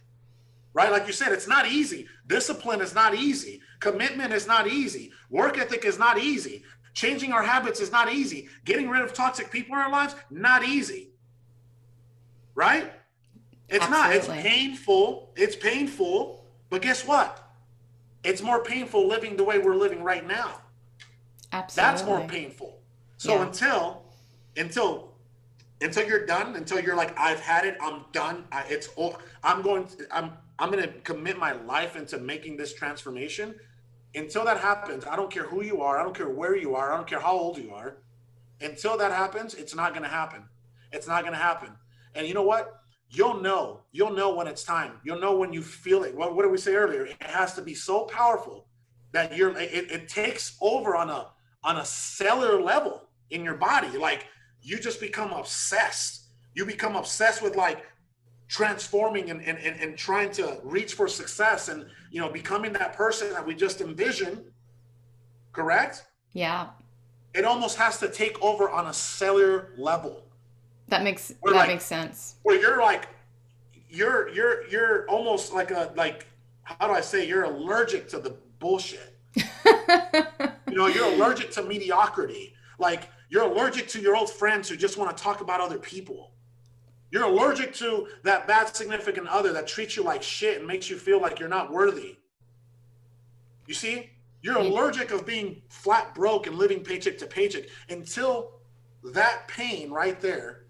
S2: right? Like you said, it's not easy. Discipline is not easy. Commitment is not easy. Work ethic is not easy. Changing our habits is not easy. Getting rid of toxic people in our lives, not easy, right? It's not. It's
S1: Absolutely.
S2: painful. It's painful. But guess what? It's more painful living the way we're living right now. That's more
S1: Absolutely.
S2: painful. So
S1: Yeah.
S2: until you're done, until you're like, I've had it, I'm done. I'm going to commit my life into making this transformation. Until that happens, I don't care who you are, I don't care where you are, I don't care how old you are. Until that happens, it's not going to happen. It's not going to happen. And you know what? You'll know when it's time. You'll know when you feel it. What did we say earlier? It has to be so powerful that it takes over on a cellular level in your body. Like you just become obsessed. You become obsessed with like transforming and trying to reach for success and, you know, becoming that person that we just envisioned. Correct?
S1: Yeah.
S2: It almost has to take over on a cellular level.
S1: That makes sense.
S2: Where you're like, you're almost like how do I say, you're allergic to the bullshit. You know, you're allergic to mediocrity. Like you're allergic to your old friends who just want to talk about other people. You're allergic to that bad significant other that treats you like shit and makes you feel like you're not worthy. You see? You're allergic of being flat broke and living paycheck to paycheck until that pain right there,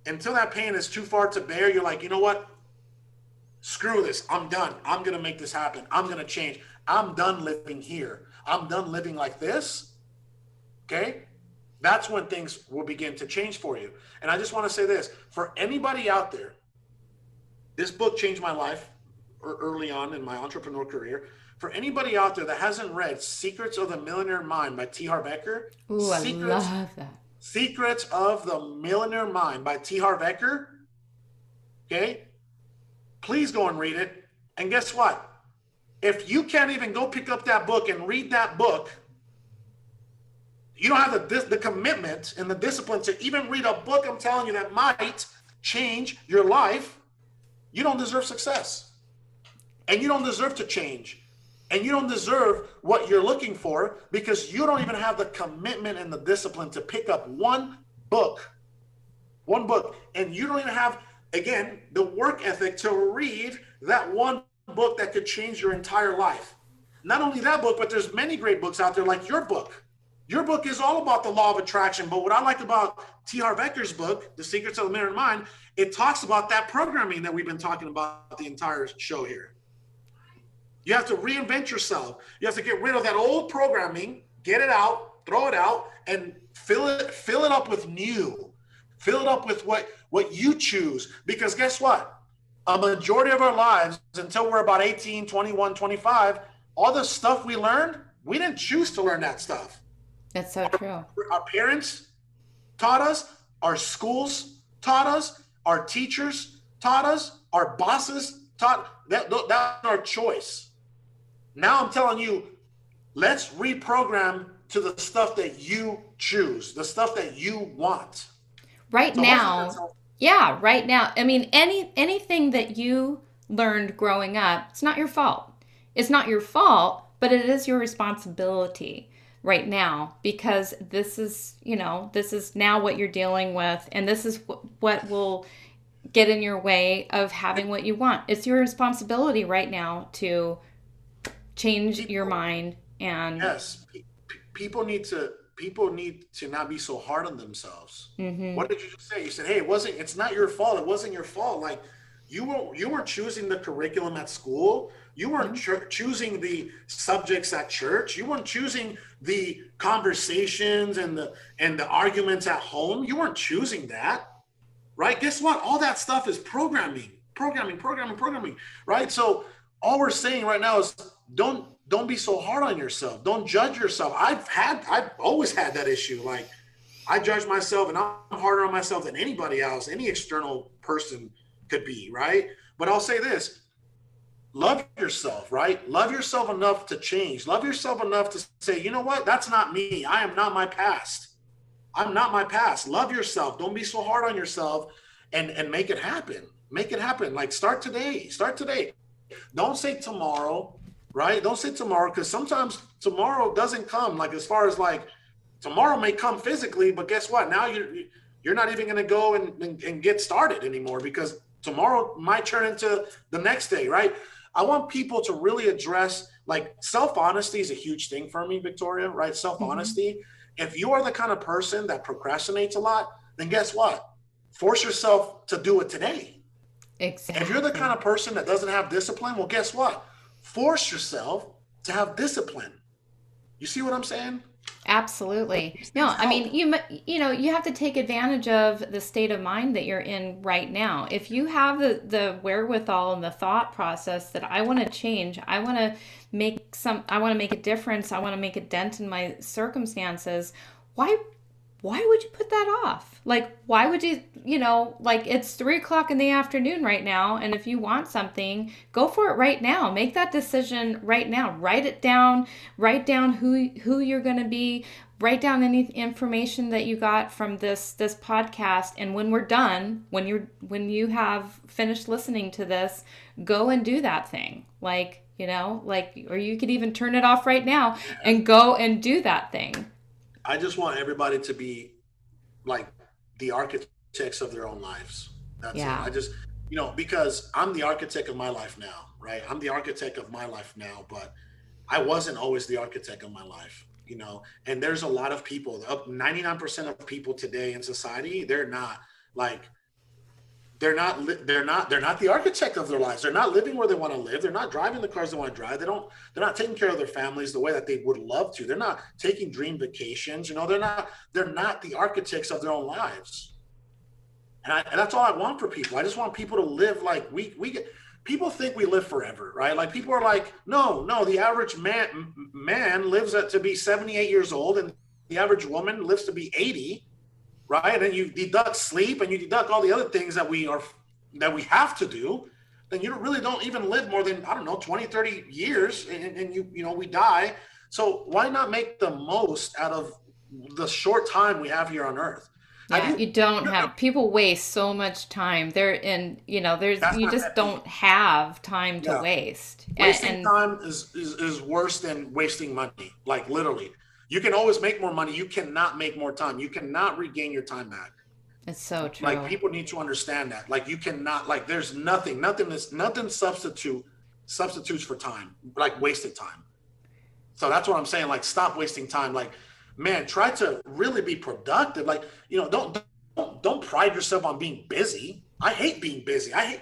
S2: until that pain is too far to bear. You're like, you know what? Screw this. I'm done. I'm going to make this happen. I'm going to change. I'm done living here. I'm done living like this. Okay? That's when things will begin to change for you. And I just want to say this, for anybody out there, this book changed my life early on in my entrepreneur career. For anybody out there that hasn't read Secrets of the Millionaire Mind by T. Harv Eker,
S1: Ooh, I love that.
S2: Secrets of the Millionaire Mind by T. Harv Eker, okay? Please go and read it. And guess what? If you can't even go pick up that book and read that book, you don't have the commitment and the discipline to even read a book, I'm telling you, that might change your life, you don't deserve success. And you don't deserve to change. And you don't deserve what you're looking for because you don't even have the commitment and the discipline to pick up one book. And you don't even have, again, the work ethic to read that one book that could change your entire life. Not only that book, but there's many great books out there like your book. Your book is all about the law of attraction. But what I like about T. Harv Eker's book, The Secrets of the Millionaire Mind, it talks about that programming that we've been talking about the entire show here. You have to reinvent yourself. You have to get rid of that old programming, get it out, throw it out, and fill it up with new. Fill it up with what you choose. Because guess what? A majority of our lives, until we're about 18, 21, 25, all the stuff we learned, we didn't choose to learn that stuff.
S1: That's so true.
S2: Our parents taught us, our schools taught us, our teachers taught us, our bosses taught. That's our choice. Now I'm telling you, let's reprogram to the stuff that you choose, the stuff that you want.
S1: Right now, yeah, right now. I mean, anything that you learned growing up, it's not your fault. It's not your fault, but it is your responsibility right now because this is now what you're dealing with, and this is what will get in your way of having what you want. It's your responsibility right now to change your mind. And
S2: yes, people need to not be so hard on themselves. Mm-hmm. What did you just say? You said, hey, it's not your fault. It wasn't your fault. Like you weren't choosing the curriculum at school. You weren't choosing the subjects at church. You weren't choosing the conversations and the arguments at home. You weren't choosing that, right? Guess what? All that stuff is programming, right? So all we're saying right now is don't be so hard on yourself. Don't judge yourself. I've always had that issue. Like I judge myself and I'm harder on myself than anybody else, any external person could be, right? But I'll say this, love yourself, right? Love yourself enough to change. Love yourself enough to say, you know what? That's not me. I am not my past. I'm not my past. Love yourself. Don't be so hard on yourself and make it happen. Make it happen. Like start today. Don't say tomorrow, right? Don't say tomorrow because sometimes tomorrow doesn't come. Like as far as like tomorrow may come physically, but guess what? Now you're not even going to go and get started anymore because tomorrow might turn into the next day, right? I want people to really address like self-honesty is a huge thing for me, Victoria, right? Self-honesty. Mm-hmm. If you are the kind of person that procrastinates a lot, then guess what? Force yourself to do it today.
S1: Exactly.
S2: If you're the kind of person that doesn't have discipline, well, guess what? Force yourself to have discipline. You see what I'm saying?
S1: Absolutely.
S2: These
S1: No,
S2: things
S1: I
S2: help.
S1: mean, you know, you have to take advantage of the state of mind that you're in right now. If you have the wherewithal and the thought process that I want to change, I want to I want to make a difference, I want to make a dent in my circumstances, why why would you put that off? Like, why would you, you know, like it's 3 o'clock in the afternoon right now. And if you want something, go for it right now. Make that decision right now. Write it down, write down who you're going to be, write down any information that you got from this podcast. And when we're done, when you have finished listening to this, go and do that thing. Like, you know, like, or you could even turn it off right now and go and do that thing.
S2: I just want everybody to be like the architects of their own lives. That's it.
S1: Yeah.
S2: I just, because I'm the architect of my life now, right? I'm the architect of my life now, but I wasn't always the architect of my life, and there's a lot of people, up 99% of people today in society, like, they're not the architect of their lives. They're not living where they want to live. They're not driving the cars they want to drive. They're not taking care of their families the way that they would love to. They're not taking dream vacations. They're not the architects of their own lives. And that's all I want for people. I just want people to live like we get. People think we live forever, right? Like, people are like, no, the average man lives to be 78 years old, and the average woman lives to be 80, right? And you deduct sleep and you deduct all the other things that we have to do, then you really don't even live more than, I don't know, 20, 30 years, and we die. So why not make the most out of the short time we have here on earth? Have
S1: Yeah,
S2: you
S1: you don't have people waste so much time. They're in, you know, there's
S2: That's
S1: you
S2: my
S1: just
S2: pet peeve.
S1: don't have time to
S2: Yeah.
S1: waste.
S2: Wasting
S1: And
S2: time is worse than wasting money. Like, literally. You can always make more money. You cannot make more time. You cannot regain your time back.
S1: it's so
S2: Like,
S1: true.
S2: people need to understand that. Like, you cannot, like, there's nothing substitutes for time, like wasted time. So that's what I'm saying. Like, stop wasting time. Like, man, try to really be productive. Like, don't pride yourself on being busy. I hate being busy. I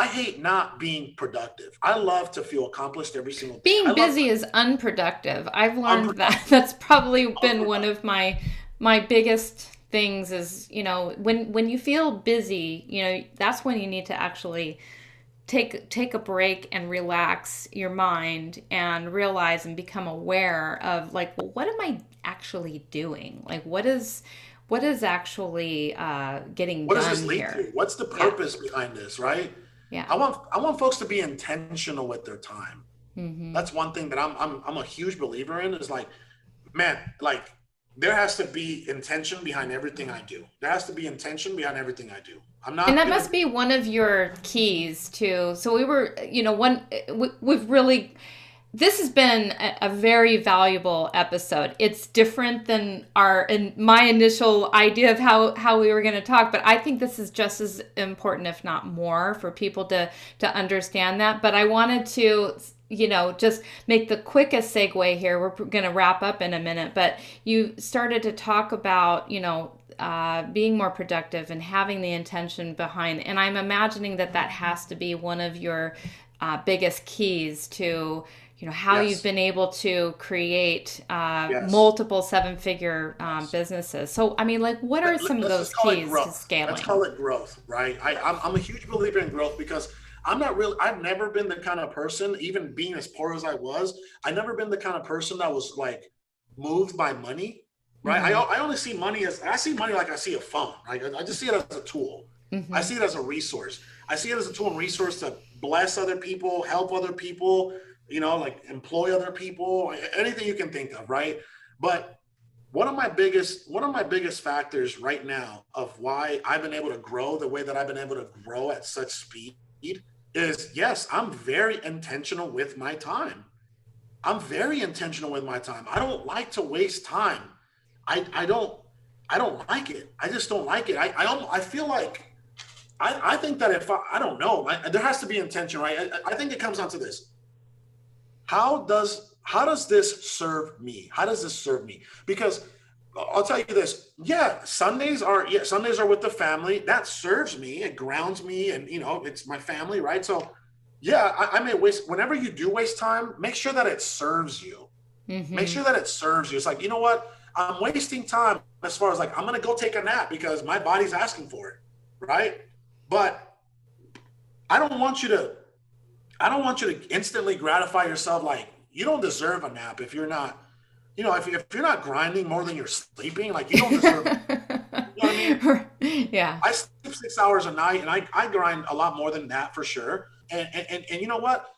S2: hate not being productive. I love to feel accomplished every single day. I
S1: Being
S2: love
S1: busy is unproductive. I've learned that
S2: unproductive.
S1: that's probably been one
S2: Unproductive.
S1: of my biggest things is, you know, when you feel busy, you know, that's when you need to actually take a break and relax your mind and realize and become aware of, like, well, what am I actually doing? Like, what is actually getting
S2: What does this
S1: done
S2: lead to?
S1: here?
S2: What's the
S1: Yeah,
S2: purpose behind this, right?
S1: yeah.
S2: I want folks to be intentional with their time.
S1: Mm-hmm.
S2: That's one thing that I'm a huge believer in, is like, man, like, there has to be intention behind everything I do. There has to be intention behind everything I do. I'm
S1: And
S2: not
S1: that
S2: going to
S1: must be one of your keys too. So we were, you know, we've really, this has been a very valuable episode. It's different than my initial idea of how we were going to talk, but I think this is just as important, if not more, for people to understand that. But I wanted to, you know, just make the quickest segue here. We're going to wrap up in a minute, but you started to talk about, you know, being more productive and having the intention behind. And I'm imagining that has to be one of your biggest keys to, you know, how you've
S2: Yes.
S1: been able to create
S2: Yes.
S1: multiple seven-figure
S2: Yes.
S1: businesses. So, I mean, like, what are some of
S2: Let's
S1: those
S2: just call it
S1: keys to
S2: growth. Let's
S1: scaling?
S2: call it growth, right? I'm a huge believer in growth, because I've never been the kind of person, even being as poor as I was, I've never been the kind of person that was like moved by money, right?
S1: Mm-hmm.
S2: I only see money like I see a phone, right? I just see it as a tool. I
S1: Mm-hmm.
S2: see it as a resource. I see it as a tool and resource to bless other people, help other people, like employ other people, anything you can think of, right? But one of my biggest factors right now of why I've been able to grow the way that I've been able to grow at such speed is, yes, I'm very intentional with my time. I'm very intentional with my time. I don't like to waste time. I don't like it. I just don't like it. I feel like I think that if I don't know, there has to be intention, right? I think it comes down to this. How does this serve me? How does this serve me? Because I'll tell you this. Sundays are with the family. That serves me. It grounds me, and it's my family, right? So yeah, I may waste, whenever you do waste time, make sure that it serves you. Make sure that it serves you. It's like, you know what? I'm wasting time as far as like, I'm going to go take a nap because my body's asking for it. Right. But I don't want you to, I don't want you to instantly gratify yourself. Like, you don't deserve a nap if you're not, if you're not grinding more than you're sleeping, like you don't deserve it. You know what I mean?
S1: Yeah.
S2: I sleep 6 hours a night and I grind a lot more than that for sure. And you know what?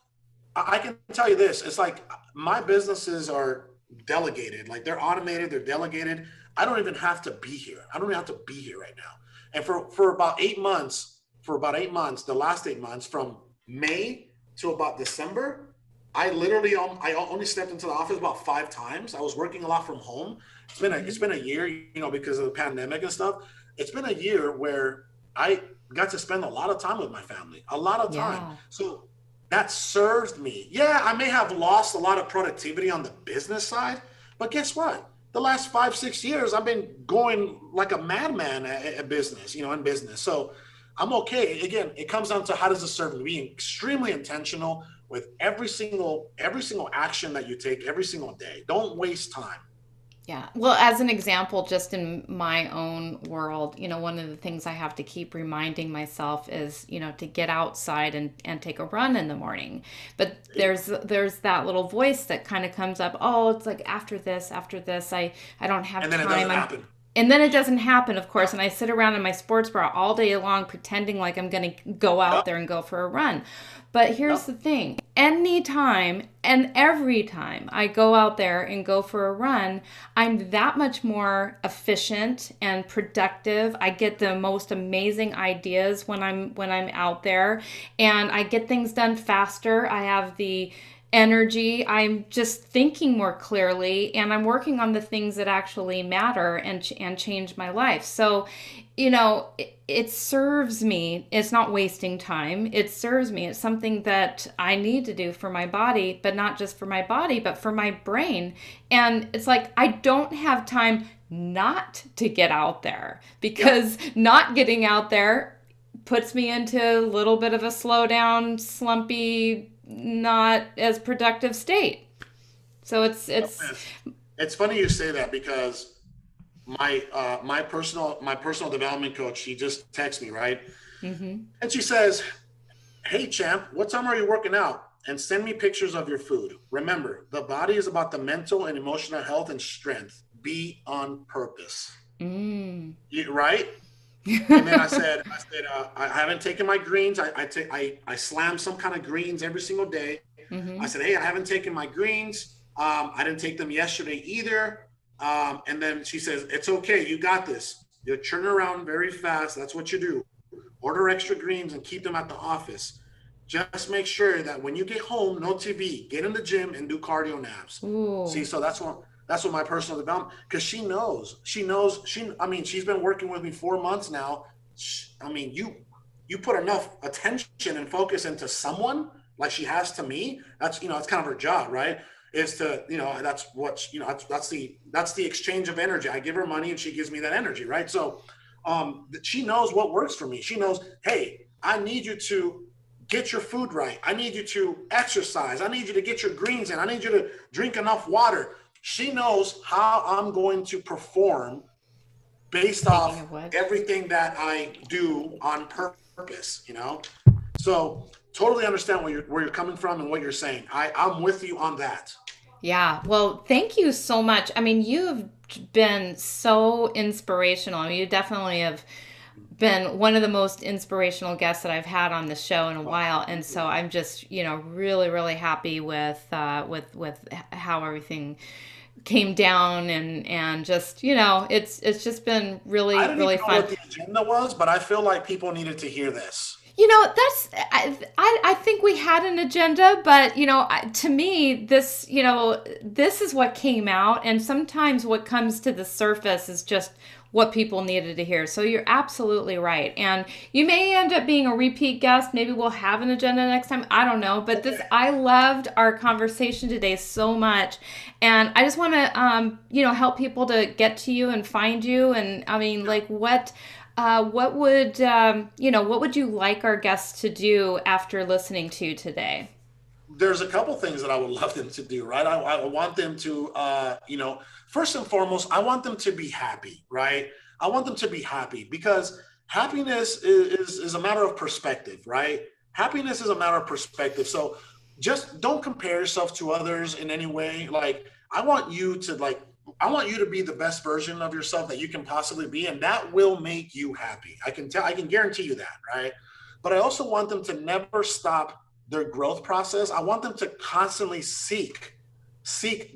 S2: I can tell you this. It's like my businesses are delegated. Like they're automated, they're delegated. I don't even have to be here. I don't even have to be here right now. And for about 8 months, the last 8 months from May to about December, I literally I only stepped into the office about 5 times. I was working a lot from home. It's been a year, because of the pandemic and stuff. It's been a year where I got to spend a lot of time with my family, a lot of time.
S1: Yeah.
S2: So that served me. Yeah, I may have lost a lot of productivity on the business side, but guess what? The last 5, 6 years, I've been going like a madman at business, in business. So I'm okay. Again, it comes down to how does it serve me? Being extremely intentional with every single action that you take every single day. Don't waste time.
S1: Yeah. Well, as an example, just in my own world, one of the things I have to keep reminding myself is, to get outside and take a run in the morning. But there's that little voice that kind of comes up, oh, it's like after this, I don't have
S2: And then
S1: time.
S2: it doesn't happen.
S1: And then it doesn't happen, of course. And I sit around in my sports bra all day long pretending like I'm going to go out
S2: Yep.
S1: there and go for a run. But here's the
S2: Yep.
S1: thing. Anytime and every time I go out there and go for a run, I'm that much more efficient and productive. I get the most amazing ideas when I'm out there, and I get things done faster. I have the energy. I'm just thinking more clearly, and I'm working on the things that actually matter and change my life. So, it serves me. It's not wasting time. It serves me. It's something that I need to do for my body, but not just for my body, but for my brain. And it's like I don't have time not to get out there, because not getting out there puts me into a little bit of a slow down, slumpy, not as productive state. So
S2: It's funny you say that because my personal development coach, she just texts me, right?
S1: mhm.
S2: And she says, "Hey champ, what time are you working out? And send me pictures of your food. Remember, the body is about the mental and emotional health and strength. Be on purpose." Right? And then I haven't taken my greens. I slam some kind of greens every single day. I said, hey, I haven't taken my greens. I didn't take them yesterday either. And then she says, it's okay. You got this. You turn around very fast. That's what you do. Order extra greens and keep them at the office. Just make sure that when you get home, no TV, get in the gym and do cardio naps. See,
S1: Ooh.
S2: so that's what my personal development, because she's been working with me 4 months now. You put enough attention and focus into someone like she has to me. That's kind of her job, right? Is to, that's what, that's the exchange of energy. I give her money and she gives me that energy, right? So she knows what works for me. She knows, hey, I need you to get your food right. I need you to exercise. I need you to get your greens in. I need you to drink enough water. She knows how I'm going to perform based
S1: Speaking
S2: off
S1: of which.
S2: everything that I do on purpose, So totally understand where you're coming from and what you're saying. I'm with you on that.
S1: Yeah. Well, thank you so much. I mean, you've been so inspirational. I mean, you definitely have been one of the most inspirational guests that I've had on the show in a
S2: Well,
S1: while, and so I'm just really really happy with how everything came down, and just it's just been
S2: I
S1: really
S2: didn't
S1: really
S2: even know
S1: fun.
S2: what the agenda was, but I feel like people needed to hear this.
S1: That's I think we had an agenda, but to me this is what came out, and sometimes what comes to the surface is just what people needed to hear. So you're absolutely right, and you may end up being a repeat guest. Maybe we'll have an agenda next time. I don't know, but this
S2: Okay.
S1: I loved our conversation today so much, and I just want to help people to get to you and find you, and I mean
S2: Yeah.
S1: like what would you like our guests to do after listening to you today?
S2: there's a couple things that I would love them to do, right? I want them to, first and foremost, I want them to be happy, right? I want them to be happy because happiness is a matter of perspective, right? Happiness is a matter of perspective. So just don't compare yourself to others in any way. Like, I want you to like, I want you to be the best version of yourself that you can possibly be, and that will make you happy. I can guarantee you that, right? But I also want them to never stop their growth process. I want them to constantly seek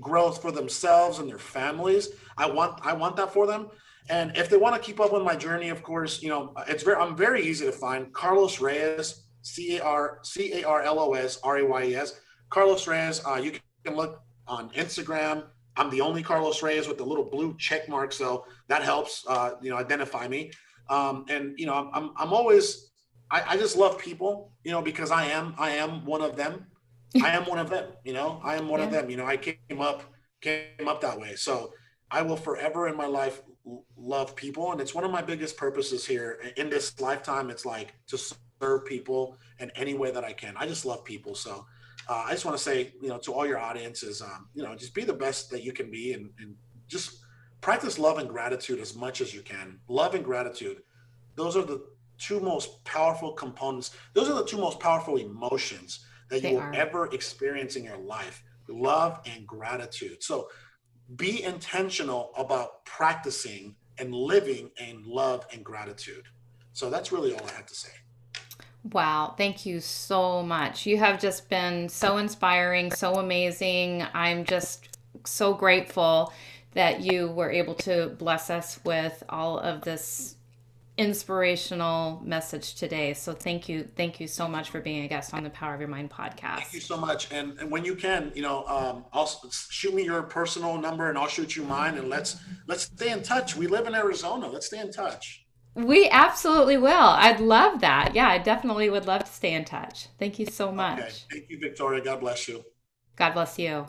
S2: growth for themselves and their families. I want that for them. And if they want to keep up with my journey, of course, I'm very easy to find. Carlos Reyes, CarlosRayes. Carlos Reyes. You can look on Instagram. I'm the only Carlos Reyes with the little blue check mark, so that helps identify me. And I'm always I just love people, because I am one of them. I am one of them, I am one of
S1: Yeah.
S2: them. I came up that way. So I will forever in my life love people. And it's one of my biggest purposes here in this lifetime. It's like to serve people in any way that I can. I just love people. So I just want to say, to all your audiences, just be the best that you can be, and just practice love and gratitude as much as you can. Love and gratitude. Those are the two most powerful components. Those are the two most powerful emotions that you
S1: They
S2: will
S1: are.
S2: ever experience in your life: love and gratitude. So be intentional about practicing and living in love and gratitude. So that's really all I have to say.
S1: Wow, thank you so much. You have just been so inspiring, so amazing. I'm just so grateful that you were able to bless us with all of this inspirational message today. So thank you so much for being a guest on the Power of Your Mind
S2: Thank you
S1: podcast.
S2: so much. And when you can, shoot me your personal number and I'll shoot you mine, and let's stay in touch. We live in Arizona. Let's stay in touch.
S1: We absolutely will. I'd love that. Yeah, I definitely would love to stay in touch. Thank you so
S2: Okay.
S1: much.
S2: Thank you, Victoria. God bless you.
S1: God bless you.